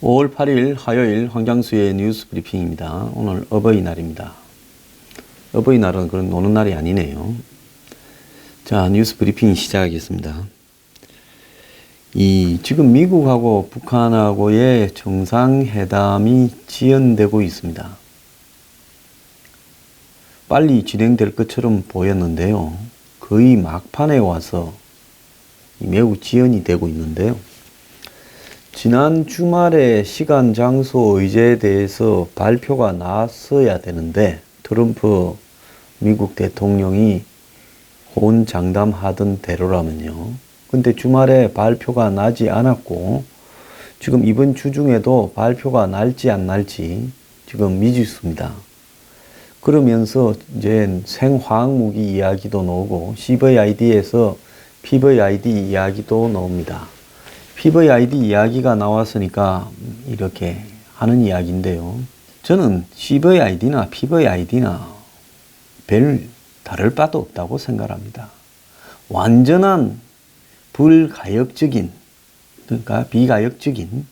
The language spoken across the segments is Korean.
5월 8일 화요일 황장수의 뉴스 브리핑입니다. 오늘 어버이날입니다. 어버이날은 그런 노는 날이 아니네요. 자, 뉴스 브리핑 시작하겠습니다. 지금 미국하고 북한하고의 정상회담이 지연되고 있습니다. 빨리 진행될 것처럼 보였는데요. 거의 막판에 와서 매우 지연이 되고 있는데요. 지난 주말에 시간, 장소, 의제에 대해서 발표가 나왔어야 되는데 트럼프 미국 대통령이 호언장담하던 대로라면요. 근데 주말에 발표가 나지 않았고 지금 이번 주 중에도 발표가 날지 안 날지 지금 미지수입니다. 그러면서 이제 생화학무기 이야기도 나오고 CVID에서 PVID 이야기도 나옵니다. PVID 이야기가 나왔으니까 이렇게 하는 이야기인데요. 저는 CVID나 PVID나 별 다를 바도 없다고 생각합니다. 완전한 불가역적인, 그러니까 비가역적인,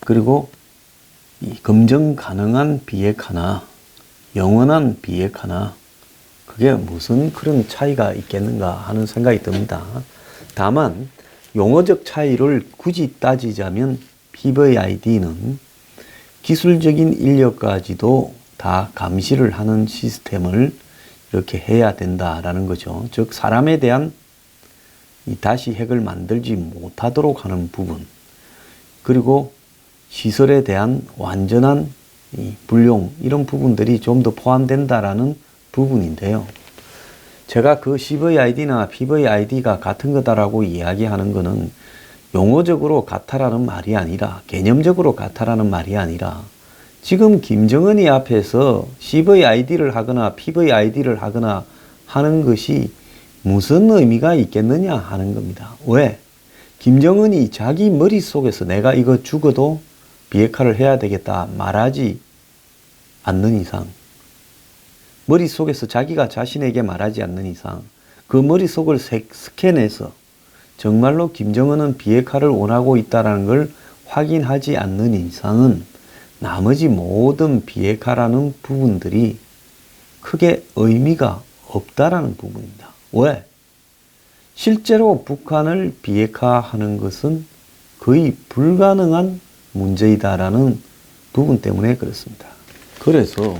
그리고 검증 가능한 비핵화나 영원한 비핵화나 그게 무슨 그런 차이가 있겠는가 하는 생각이 듭니다. 다만 용어적 차이를 굳이 따지자면 PVID는 기술적인 인력까지도 다 감시를 하는 시스템을 이렇게 해야 된다라는 거죠. 즉 사람에 대한 다시 핵을 만들지 못하도록 하는 부분, 그리고 시설에 대한 완전한 불용, 이런 부분들이 좀 더 포함된다라는 부분인데요. 제가 그 CVID나 PVID가 같은 거다라고 이야기하는 거는 용어적으로 같다라는 말이 아니라, 개념적으로 같다라는 말이 아니라, 지금 김정은이 앞에서 CVID를 하거나 PVID를 하거나 하는 것이 무슨 의미가 있겠느냐 하는 겁니다. 왜? 김정은이 자기 머릿속에서 내가 이거 죽어도 비핵화를 해야 되겠다 말하지 않는 이상, 머릿속에서 자기가 자신에게 말하지 않는 이상, 그 머릿속을 스캔해서 정말로 김정은은 비핵화를 원하고 있다는 걸 확인하지 않는 이상은 나머지 모든 비핵화라는 부분들이 크게 의미가 없다라는 부분입니다. 왜? 실제로 북한을 비핵화하는 것은 거의 불가능한 문제이다라는 부분 때문에 그렇습니다. 그래서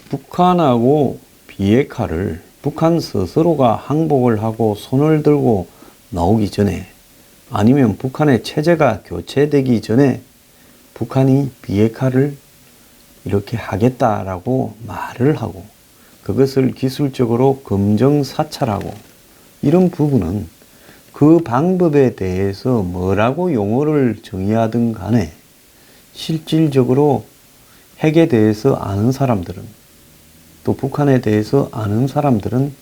북한하고 비핵화를 북한 스스로가 항복을 하고 손을 들고 나오기 전에, 아니면 북한의 체제가 교체되기 전에 북한이 비핵화를 이렇게 하겠다라고 말을 하고 그것을 기술적으로 검증사찰하고 이런 부분은 그 방법에 대해서 뭐라고 용어를 정의하든 간에 실질적으로 핵에 대해서 아는 사람들은, 또 북한에 대해서 아는 사람들은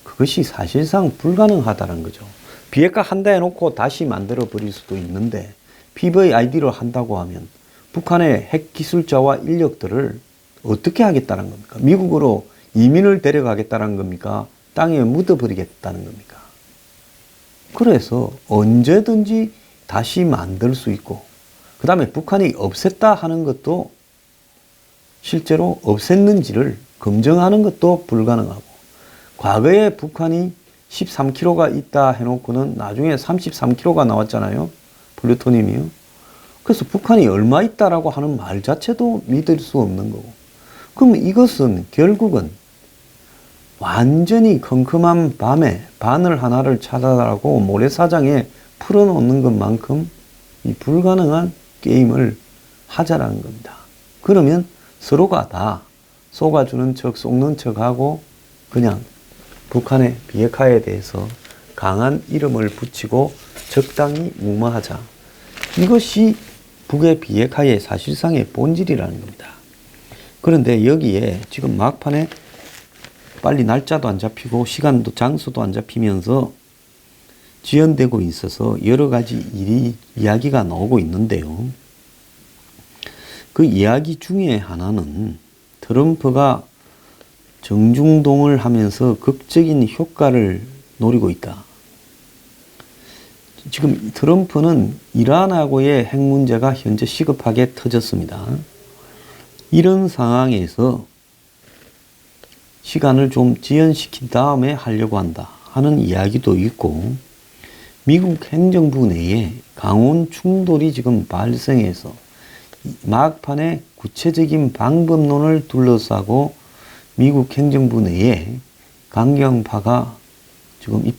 그것이 사실상 불가능하다는 거죠. 비핵화 한다 해놓고 다시 만들어 버릴 수도 있는데 PVID로 한다고 하면 북한의 핵 기술자와 인력들을 어떻게 하겠다는 겁니까? 미국으로 이민을 데려가겠다는 겁니까? 땅에 묻어버리겠다는 겁니까? 그래서 언제든지 다시 만들 수 있고, 그 다음에 북한이 없앴다 하는 것도 실제로 없앴는지를 검증하는 것도 불가능하고, 과거에 북한이 13kg가 있다 해놓고는 나중에 33kg가 나왔잖아요. 플루토늄이요. 그래서 북한이 얼마 있다라고 하는 말 자체도 믿을 수 없는 거고, 그럼 이것은 결국은 완전히 컴컴한 밤에 바늘 하나를 찾아라고 모래사장에 풀어놓는 것만큼 이 불가능한 게임을 하자라는 겁니다. 그러면 서로가 다 속아주는 척 속는 척하고 그냥 북한의 비핵화에 대해서 강한 이름을 붙이고 적당히 무마하자. 이것이 북의 비핵화의 사실상의 본질이라는 겁니다. 그런데 여기에 지금 막판에 빨리 날짜도 안 잡히고 시간도 장소도 안 잡히면서 지연되고 있어서 여러 가지 이야기가 나오고 있는데요. 그 이야기 중에 하나는 트럼프가 정중동을 하면서 극적인 효과를 노리고 있다. 지금 트럼프는 이란하고의 핵 문제가 현재 시급하게 터졌습니다. 이런 상황에서 시간을 좀 지연시킨 다음에 하려고 한다 하는 이야기도 있고, 미국 행정부 내에 강원 충돌이 지금 발생해서 막판에 구체적인 방법론을 둘러싸고 미국 행정부 내에 강경파가 지금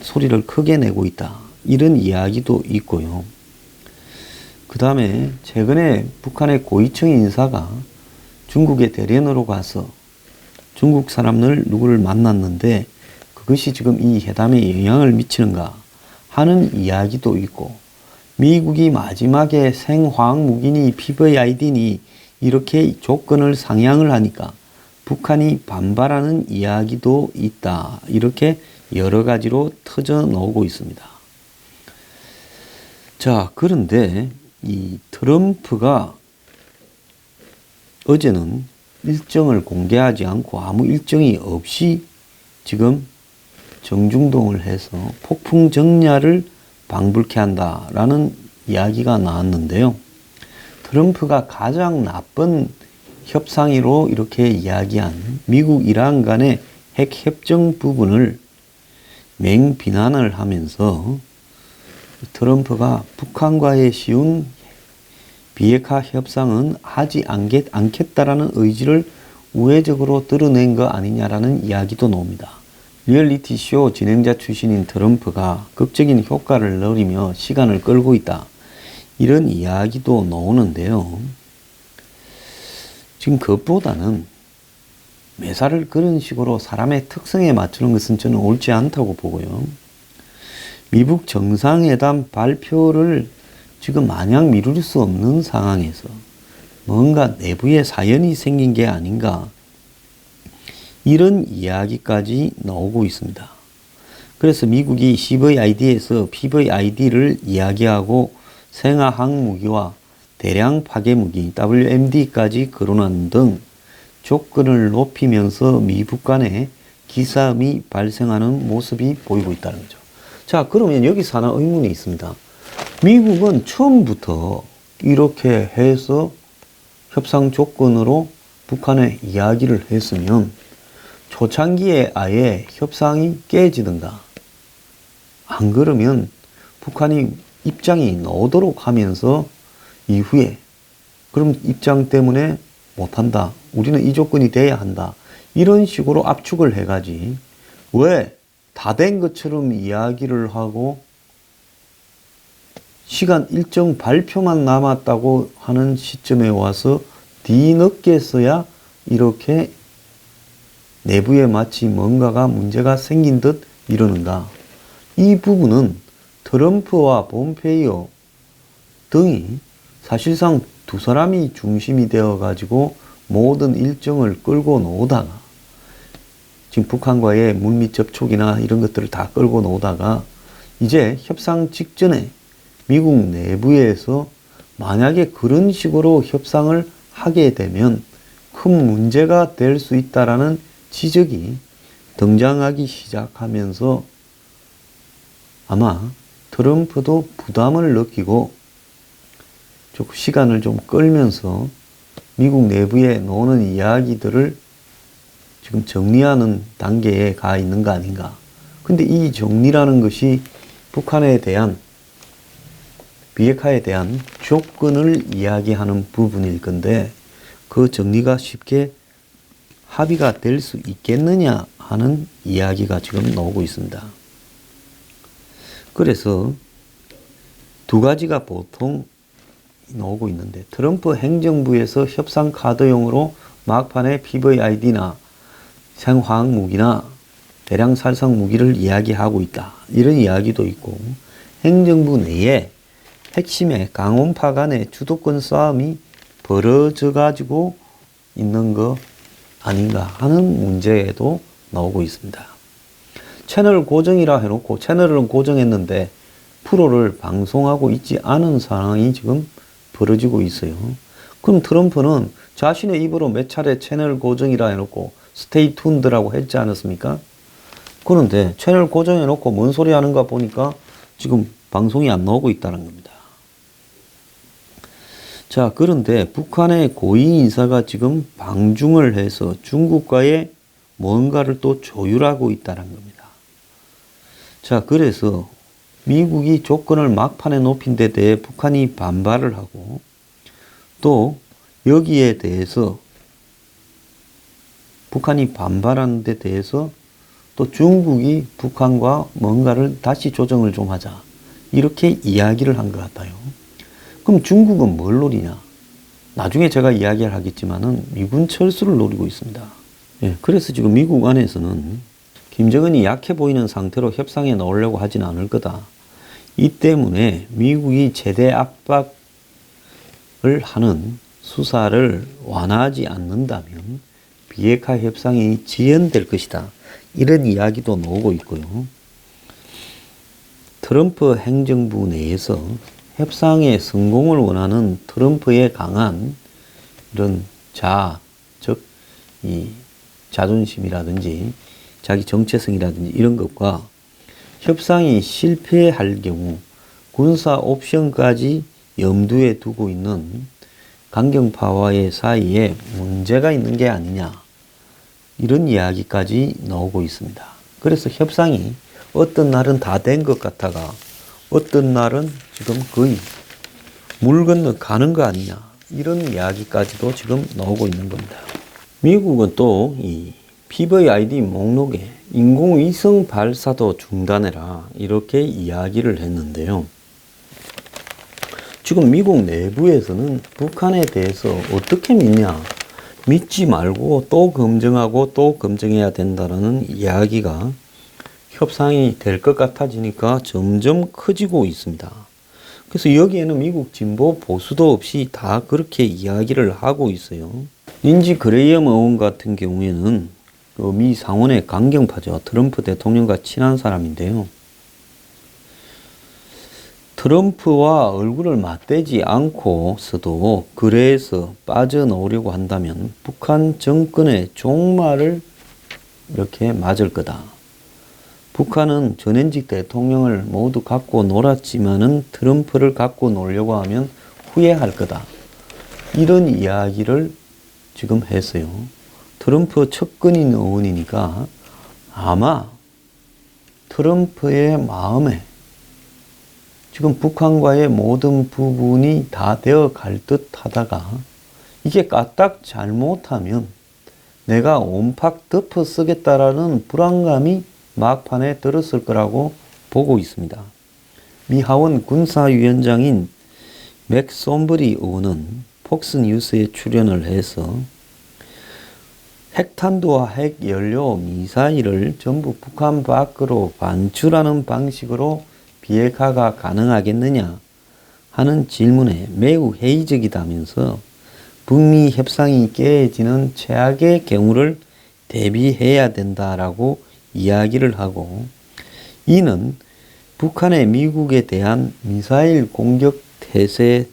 소리를 크게 내고 있다, 이런 이야기도 있고요. 그 다음에 최근에 북한의 고위층 인사가 중국의 대련으로 가서 중국 사람들 누구를 만났는데 그것이 지금 이 회담에 영향을 미치는가 하는 이야기도 있고, 미국이 마지막에 생화학무기니 PVID니 이렇게 조건을 상향을 하니까 북한이 반발하는 이야기도 있다, 이렇게 여러 가지로 터져 나오고 있습니다. 자, 그런데 이 트럼프가 어제는 일정을 공개하지 않고 아무 일정이 없이 지금 정중동을 해서 폭풍 정야를 방불케 한다라는 이야기가 나왔는데요. 트럼프가 가장 나쁜 협상으로 이렇게 이야기한 미국 이란 간의 핵협정 부분을 맹비난을 하면서 트럼프가 북한과의 쉬운 비핵화 협상은 하지 않겠다라는 의지를 우회적으로 드러낸 거 아니냐라는 이야기도 나옵니다. 리얼리티 쇼 진행자 출신인 트럼프가 극적인 효과를 노리며 시간을 끌고 있다, 이런 이야기도 나오는데요. 지금 그것보다는 매사를 그런 식으로 사람의 특성에 맞추는 것은 저는 옳지 않다고 보고요. 미국 정상회담 발표를 지금 마냥 미룰 수 없는 상황에서 뭔가 내부에 사연이 생긴 게 아닌가, 이런 이야기까지 나오고 있습니다. 그래서 미국이 CVID에서 PVID를 이야기하고 생화학 무기와 대량 파괴 무기 WMD까지 거론하는 등 조건을 높이면서 미북 간에 기싸움이 발생하는 모습이 보이고 있다는 거죠. 자, 그러면 여기서 하나 의문이 있습니다. 미국은 처음부터 이렇게 해서 협상 조건으로 북한에 이야기를 했으면 초창기에 아예 협상이 깨지든가, 안 그러면 북한이 입장이 나오도록 하면서 이후에 그럼 입장 때문에 못한다, 우리는 이 조건이 돼야 한다, 이런 식으로 압축을 해가지 왜 다 된 것처럼 이야기를 하고 시간 일정 발표만 남았다고 하는 시점에 와서 뒤늦게서야 이렇게 내부에 마치 뭔가가 문제가 생긴 듯 이러는가. 이 부분은 트럼프와 폼페이오 등이 사실상 두 사람이 중심이 되어 가지고 모든 일정을 끌고 나오다가 지금 북한과의 물밑 접촉이나 이런 것들을 다 끌고 나오다가 이제 협상 직전에 미국 내부에서 만약에 그런 식으로 협상을 하게 되면 큰 문제가 될 수 있다라는 지적이 등장하기 시작하면서 아마 트럼프도 부담을 느끼고 좀 시간을 좀 끌면서 미국 내부에 나오는 이야기들을 지금 정리하는 단계에 가 있는 거 아닌가. 근데 이 정리라는 것이 북한에 대한 비핵화에 대한 조건을 이야기하는 부분일 건데 그 정리가 쉽게 합의가 될 수 있겠느냐 하는 이야기가 지금 나오고 있습니다. 그래서 두 가지가 보통 나오고 있는데, 트럼프 행정부에서 협상 카드용으로 막판에 PVID나 생화학 무기나 대량 살상 무기를 이야기하고 있다, 이런 이야기도 있고, 행정부 내에 핵심의 강원파 간의 주도권 싸움이 벌어져 가지고 있는 거 아닌가 하는 문제도 나오고 있습니다. 채널 고정이라 해놓고 채널은 고정했는데 프로를 방송하고 있지 않은 상황이 지금 벌어지고 있어요. 그럼 트럼프는 자신의 입으로 몇 차례 채널 고정이라 해놓고 스테이 툰드라고 했지 않았습니까? 그런데 채널 고정해놓고 뭔 소리 하는가 보니까 지금 방송이 안 나오고 있다는 겁니다. 자, 그런데 북한의 고위 인사가 지금 방중을 해서 중국과의 뭔가를 또 조율하고 있다는 겁니다. 자, 그래서 미국이 조건을 막판에 높인 데 대해 북한이 반발을 하고 또 여기에 대해서 북한이 반발하는 데 대해서 또 중국이 북한과 뭔가를 다시 조정을 좀 하자. 이렇게 이야기를 한 것 같아요. 그럼 중국은 뭘 노리냐? 나중에 제가 이야기를 하겠지만은 미군 철수를 노리고 있습니다. 예, 그래서 지금 미국 안에서는 김정은이 약해 보이는 상태로 협상에 나오려고 하진 않을 거다. 이 때문에 미국이 제대 압박을 하는 수사를 완화하지 않는다면 비핵화 협상이 지연될 것이다. 이런 이야기도 나오고 있고요. 트럼프 행정부 내에서 협상의 성공을 원하는 트럼프의 강한 이런 즉 이 자존심이라든지 자기 정체성이라든지 이런 것과 협상이 실패할 경우 군사 옵션까지 염두에 두고 있는 강경파와의 사이에 문제가 있는 게 아니냐, 이런 이야기까지 나오고 있습니다. 그래서 협상이 어떤 날은 다 된 것 같다가 어떤 날은 지금 거의 물 건너 가는 거 아니냐, 이런 이야기까지도 지금 나오고 있는 겁니다. 미국은 또 이 PVID 목록에 인공위성 발사도 중단해라, 이렇게 이야기를 했는데요. 지금 미국 내부에서는 북한에 대해서 어떻게 믿냐, 믿지 말고 또 검증하고 또 검증해야 된다는 이야기가 협상이 될 것 같아지니까 점점 커지고 있습니다. 그래서 여기에는 미국 진보 보수도 없이 다 그렇게 이야기를 하고 있어요. 린지 그레이엄 의원 같은 경우에는 미 상원의 강경파죠. 트럼프 대통령과 친한 사람인데요. 트럼프와 얼굴을 맞대지 않고서도 그래서 빠져나오려고 한다면 북한 정권의 종말을 이렇게 맞을 거다. 북한은 전현직 대통령을 모두 갖고 놀았지만은 트럼프를 갖고 놀려고 하면 후회할 거다. 이런 이야기를 지금 했어요. 트럼프 측근인 의원이니까 아마 트럼프의 마음에 지금 북한과의 모든 부분이 다 되어 갈 듯 하다가 이게 까딱 잘못하면 내가 온팍 덮어 쓰겠다라는 불안감이 막판에 들었을 거라고 보고 있습니다. 미 하원 군사위원장인 맥솜브리 의원은 폭스뉴스에 출연을 해서 핵탄두와 핵연료 미사일을 전부 북한 밖으로 반출하는 방식으로 비핵화가 가능하겠느냐 하는 질문에 매우 회의적이다면서 북미 협상이 깨지는 최악의 경우를 대비해야 된다라고 이야기를 하고, 이는 북한의 미국에 대한 미사일 공격 태세에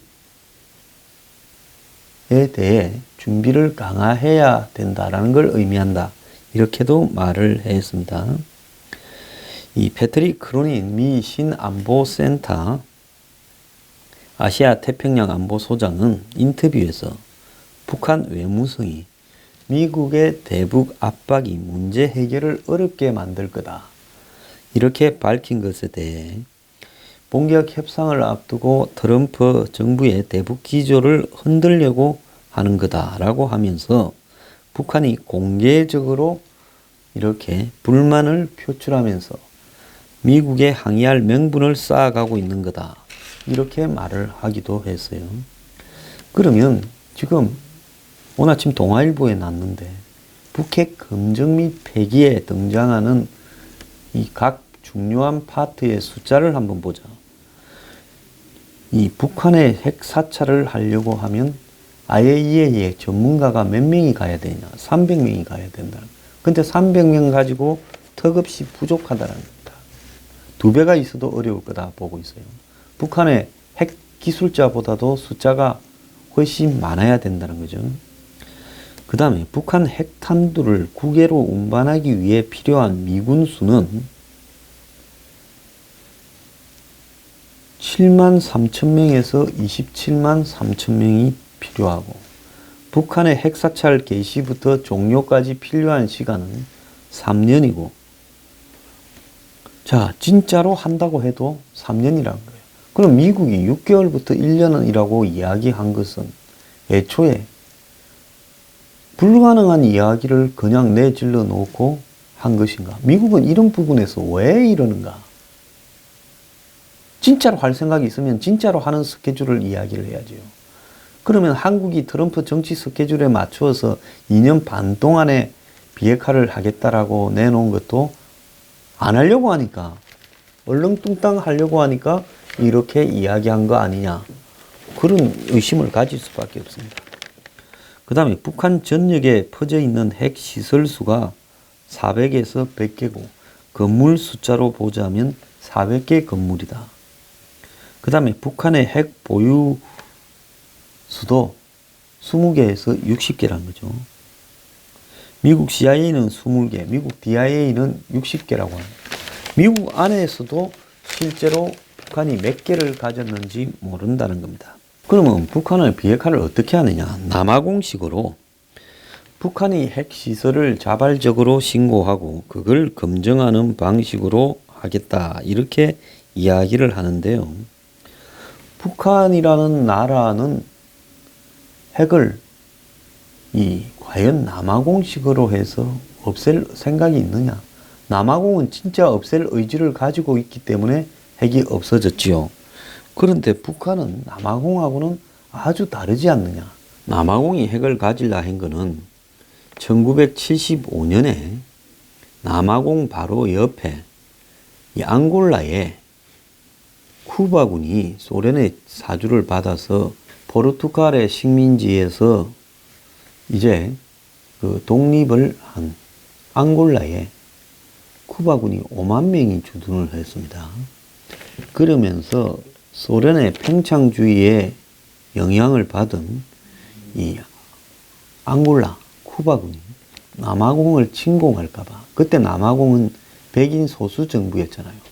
대해 준비를 강화해야 된다라는 걸 의미한다. 이렇게도 말을 했습니다. 이 패트릭 크로닌 미 신안보센터 아시아 태평양 안보소장은 인터뷰에서 북한 외무성이 미국의 대북 압박이 문제 해결을 어렵게 만들 거다, 이렇게 밝힌 것에 대해 본격 협상을 앞두고 트럼프 정부의 대북 기조를 흔들려고 하는 거다라고 하면서 북한이 공개적으로 이렇게 불만을 표출하면서 미국에 항의할 명분을 쌓아가고 있는 거다, 이렇게 말을 하기도 했어요. 그러면 지금 오늘 아침 동아일보에 났는데 북핵 검증 및 폐기에 등장하는 이 각 중요한 파트의 숫자를 한번 보자. 이 북한의 핵 사찰을 하려고 하면 IAEA의 전문가가 몇 명이 가야 되냐? 300명이 가야 된다. 근데 300명 가지고 턱없이 부족하다는 겁니다. 2배가 있어도 어려울 거다 보고 있어요. 북한의 핵 기술자보다도 숫자가 훨씬 많아야 된다는 거죠. 그 다음에 북한 핵탄두를 국외로 운반하기 위해 필요한 미군 수는 17만 3천 명에서 27만 3천 명이 필요하고 북한의 핵사찰 개시부터 종료까지 필요한 시간은 3년이고 자, 진짜로 한다고 해도 3년이라는 거예요. 그럼 미국이 6개월부터 1년이라고 이야기한 것은 애초에 불가능한 이야기를 그냥 내질러 놓고 한 것인가? 미국은 이런 부분에서 왜 이러는가? 진짜로 할 생각이 있으면 진짜로 하는 스케줄을 이야기를 해야죠. 그러면 한국이 트럼프 정치 스케줄에 맞추어서 2년 반 동안에 비핵화를 하겠다라고 내놓은 것도 안 하려고 하니까, 얼렁뚱땅 하려고 하니까 이렇게 이야기한 거 아니냐. 그런 의심을 가질 수밖에 없습니다. 그 다음에 북한 전역에 퍼져 있는 핵 시설 수가 400에서 100개고 건물 숫자로 보자면 400개 건물이다. 그 다음에 북한의 핵 보유 수도 20개에서 60개라는 거죠. 미국 CIA는 20개, 미국 DIA는 60개라고 합니다. 미국 안에서도 실제로 북한이 몇 개를 가졌는지 모른다는 겁니다. 그러면 북한은 비핵화를 어떻게 하느냐? 남아공식으로 북한이 핵시설을 자발적으로 신고하고 그걸 검증하는 방식으로 하겠다. 이렇게 이야기를 하는데요. 북한이라는 나라는 핵을 과연 남아공식으로 해서 없앨 생각이 있느냐? 남아공은 진짜 없앨 의지를 가지고 있기 때문에 핵이 없어졌지요. 그런데 북한은 남아공하고는 아주 다르지 않느냐? 남아공이 핵을 가질라 한 거는 1975년에 남아공 바로 옆에 이 앙골라에 쿠바군이 소련의 사주를 받아서 포르투갈의 식민지에서 이제 그 독립을 한 앙골라에 쿠바군이 5만 명이 주둔을 했습니다. 그러면서 소련의 팽창주의에 영향을 받은 이 앙골라, 쿠바군이 남아공을 침공할까봐. 그때 남아공은 백인 소수 정부였잖아요.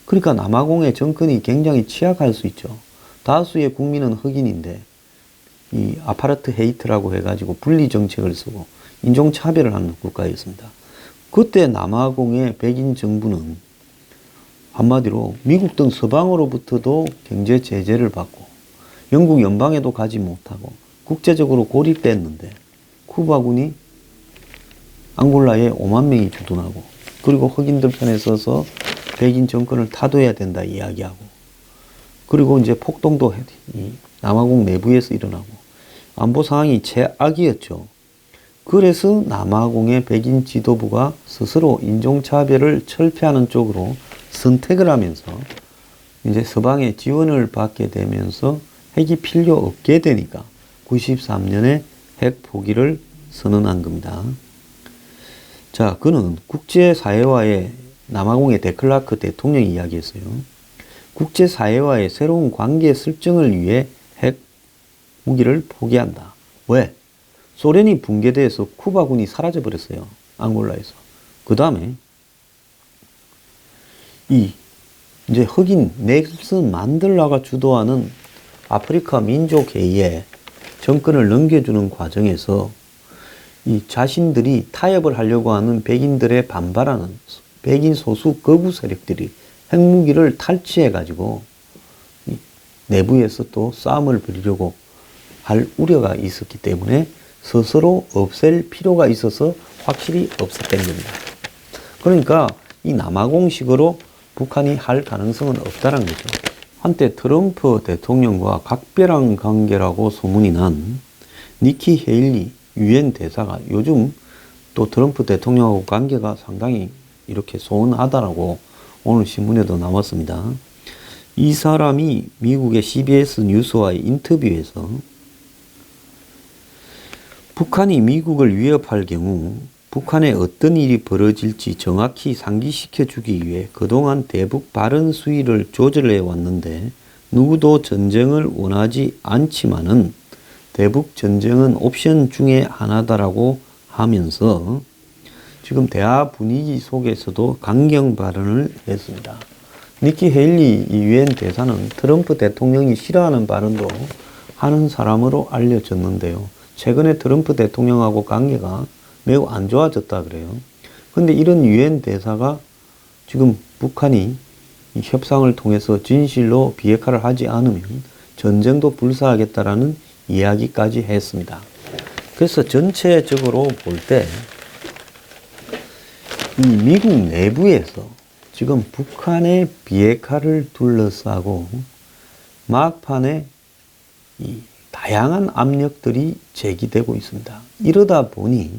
그러니까 남아공의 정권이 굉장히 취약할 수 있죠. 다수의 국민은 흑인인데 이 아파르트 헤이트라고 해가지고 분리 정책을 쓰고 인종차별을 하는 국가였습니다. 그때 남아공의 백인 정부는 한마디로 미국 등 서방으로부터도 경제 제재를 받고 영국 연방에도 가지 못하고 국제적으로 고립됐는데 쿠바군이 앙골라에 5만 명이 주둔하고 그리고 흑인들 편에 서서 백인 정권을 타도해야 된다 이야기하고 그리고 이제 폭동도 남아공 내부에서 일어나고 안보 상황이 최악이었죠. 그래서 남아공의 백인 지도부가 스스로 인종차별을 철폐하는 쪽으로 선택을 하면서 이제 서방의 지원을 받게 되면서 핵이 필요 없게 되니까 93년에 핵 포기를 선언한 겁니다. 자, 그는 국제사회와의 남아공의 데클라크 대통령이 이야기했어요. 국제사회와의 새로운 관계 설정을 위해 핵 무기를 포기한다. 왜? 소련이 붕괴돼서 쿠바군이 사라져버렸어요. 앙골라에서. 그 다음에 이제 흑인 넬슨 만델라가 주도하는 아프리카 민족회의에 정권을 넘겨주는 과정에서 이 자신들이 타협을 하려고 하는 백인들의 반발하는 백인 소수 거부 세력들이 핵무기를 탈취해가지고 내부에서 또 싸움을 벌이려고 할 우려가 있었기 때문에 스스로 없앨 필요가 있어서 확실히 없앴던 겁니다. 그러니까 이 남아공식으로 북한이 할 가능성은 없다는 거죠. 한때 트럼프 대통령과 각별한 관계라고 소문이 난 니키 헤일리 유엔 대사가 요즘 또 트럼프 대통령하고 관계가 상당히 이렇게 소원하다라고 오늘 신문에도 나왔습니다. 이 사람이 미국의 CBS 뉴스와의 인터뷰에서 북한이 미국을 위협할 경우 북한에 어떤 일이 벌어질지 정확히 상기시켜주기 위해 그동안 대북 발언 수위를 조절해 왔는데 누구도 전쟁을 원하지 않지만은 대북 전쟁은 옵션 중에 하나다라고 하면서 지금 대화 분위기 속에서도 강경 발언을 했습니다. 니키 헤일리 이 유엔 대사는 트럼프 대통령이 싫어하는 발언도 하는 사람으로 알려졌는데요. 최근에 트럼프 대통령하고 관계가 매우 안 좋아졌다 그래요. 근데 이런 유엔 대사가 지금 북한이 이 협상을 통해서 진실로 비핵화를 하지 않으면 전쟁도 불사하겠다라는 이야기까지 했습니다. 그래서 전체적으로 볼 때 이 미국 내부에서 지금 북한의 비핵화를 둘러싸고 막판에 이 다양한 압력들이 제기되고 있습니다. 이러다 보니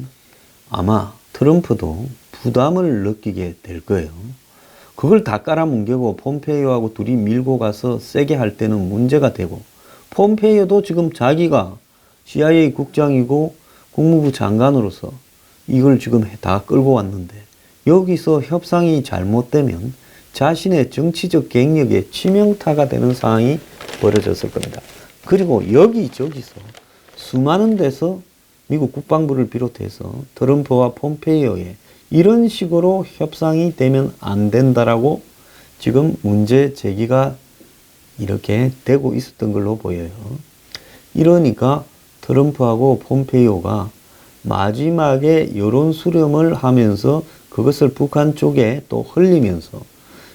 아마 트럼프도 부담을 느끼게 될 거예요. 그걸 다 깔아뭉개고 폼페이오하고 둘이 밀고 가서 세게 할 때는 문제가 되고, 폼페이오도 지금 자기가 CIA 국장이고 국무부 장관으로서 이걸 지금 다 끌고 왔는데 여기서 협상이 잘못되면 자신의 정치적 경력에 치명타가 되는 상황이 벌어졌을 겁니다. 그리고 여기저기서 수많은 데서 미국 국방부를 비롯해서 트럼프와 폼페이오의 이런 식으로 협상이 되면 안 된다라고 지금 문제 제기가 이렇게 되고 있었던 걸로 보여요. 이러니까 트럼프하고 폼페이오가 마지막에 여론 수렴을 하면서 그것을 북한 쪽에 또 흘리면서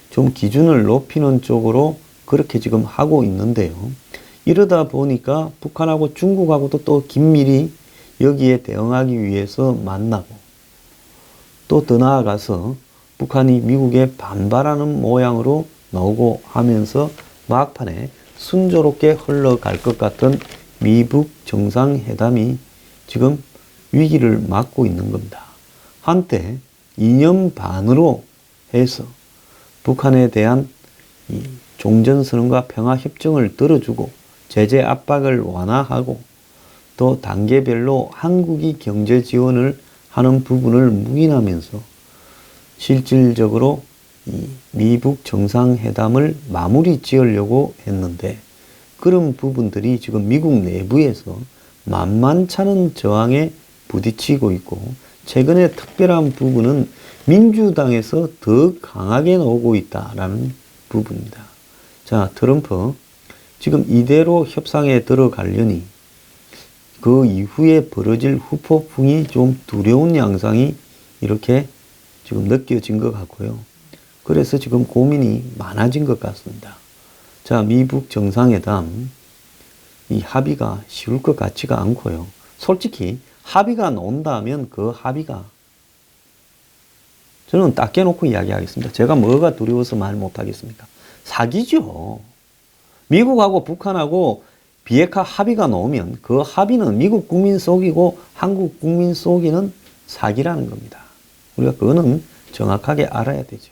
좀 기준을 높이는 쪽으로 그렇게 지금 하고 있는데요. 이러다 보니까 북한하고 중국하고도 또 긴밀히 여기에 대응하기 위해서 만나고, 또 더 나아가서 북한이 미국에 반발하는 모양으로 나오고 하면서 막판에 순조롭게 흘러갈 것 같은 미북 정상회담이 지금 위기를 맞고 있는 겁니다. 한때 2년 반으로 해서 북한에 대한 이 종전선언과 평화협정을 들어주고 제재 압박을 완화하고 또 단계별로 한국이 경제 지원을 하는 부분을 묵인하면서 실질적으로 이 미북 정상회담을 마무리 지으려고 했는데, 그런 부분들이 지금 미국 내부에서 만만찮은 저항에 부딪히고 있고, 최근에 특별한 부분은 민주당에서 더 강하게 나오고 있다라는 부분입니다. 자, 트럼프 지금 이대로 협상에 들어가려니 그 이후에 벌어질 후폭풍이 좀 두려운 양상이 이렇게 지금 느껴진 것 같고요. 그래서 지금 고민이 많아진 것 같습니다. 자, 미북 정상회담 이 합의가 쉬울 것 같지가 않고요. 솔직히 합의가 나온다면 그 합의가, 저는 딱 깨놓고 이야기하겠습니다. 제가 뭐가 두려워서 말 못하겠습니까? 사기죠. 미국하고 북한하고 비핵화 합의가 나오면 그 합의는 미국 국민 속이고 한국 국민 속이는 사기라는 겁니다. 우리가 그거는 정확하게 알아야 되죠.